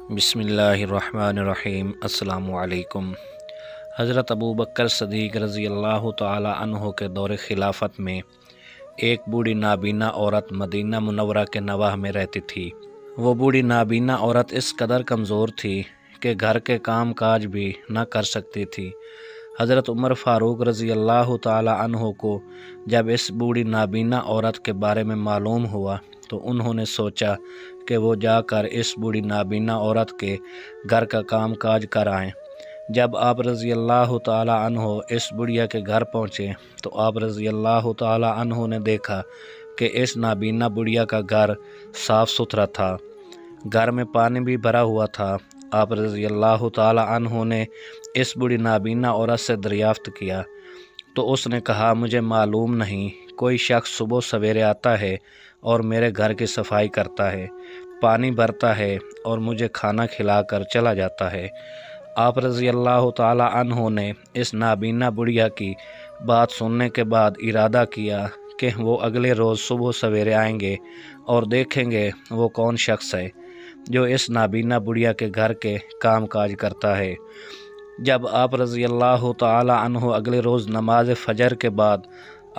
बिस्मिल्लाहिर्रहमानिर्रहीम। अस्सलामु अलैकुम। हज़रत अबू बकर सदीक़ रज़ी अल्लाह तआला अन्हो के दौर खिलाफत में एक बूढ़ी नाबीना औरत मदीना मुनव्वरा के नवाह में रहती थी। वो बूढ़ी नाबीना औरत इस कदर कमज़ोर थी कि घर के काम काज भी न कर सकती थी। हज़रत उमर फ़ारूक रज़ी अल्लाह तआला अन्हो को जब इस बूढ़ी नाबीना औरत के बारे में मालूम हुआ तो उन्होंने सोचा कि वो जाकर इस बूढ़ी नाबीना औरत के घर का काम काज कर आएँ। जब आप रज़ी अल्लाह तआला अन्हो इस बुढ़िया के घर पहुँचे तो आप रज़ी अल्लाह तआला अन्हो ने देखा कि इस नाबीना बुढ़िया का घर साफ़ सुथरा था, घर में पानी भी भरा हुआ था। आप रज़ी अल्लाह तआला अन्हो ने इस बूढ़ी नाबीना औरत से दरियाफ़्त किया तो उसने कहा, मुझे मालूम नहीं, कोई शख्स सुबह सवेरे आता है और मेरे घर की सफाई करता है, पानी भरता है और मुझे खाना खिलाकर चला जाता है। आप रज़ी अल्लाह तआला अन्हो ने इस नाबीना बुढ़िया की बात सुनने के बाद इरादा किया कि वो अगले रोज़ सुबह सवेरे आएंगे और देखेंगे वो कौन शख्स है जो इस नाबीना बुढ़िया के घर के काम काज करता है। जब आप रज़ी अल्लाह तआला अन्हो अगले रोज़ नमाज फ़जर के बाद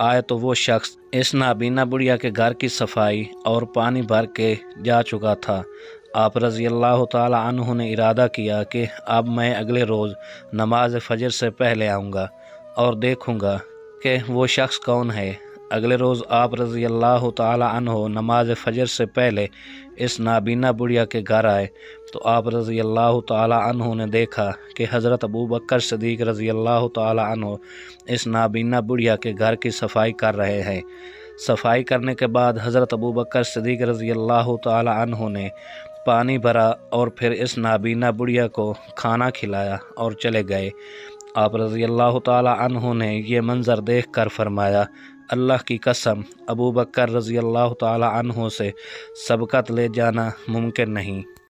आए तो वो शख्स इस नाबीना बुढ़िया के घर की सफाई और पानी भर के जा चुका था। आप रज़ी अल्लाह तआला अन्हो ने इरादा किया कि अब मैं अगले रोज़ नमाज फ़जर से पहले आऊँगा और देखूँगा कि वो शख्स कौन है। अगले रोज़ आप रज़ी अल्लाह तआला अन्हो नमाज फ़जर से पहले इस नाबीना बुढ़िया के घर आए तो आप रज़ी अल्लाह तआला अन्हो ने देखा कि हज़रत अबू बकर सदीक़ रज़ी अल्लाह तआला अन्हो इस नाबीना बुढ़िया के घर की सफाई कर रहे हैं। सफाई करने के बाद हज़रत अबू बकर सदीक़ रज़ी अल्लाह तआला अन्हो ने पानी भरा और फिर इस नाबीना बुढ़िया को खाना खिलाया और चले गए। आप रज़ी अल्लाह तआला अन्हो ने ये मंज़र देख कर फरमाया, अल्लाह की कसम, अबू बकर रज़ी अल्लाह तआला अन्हो से सबकत ले जाना मुमकिन नहीं।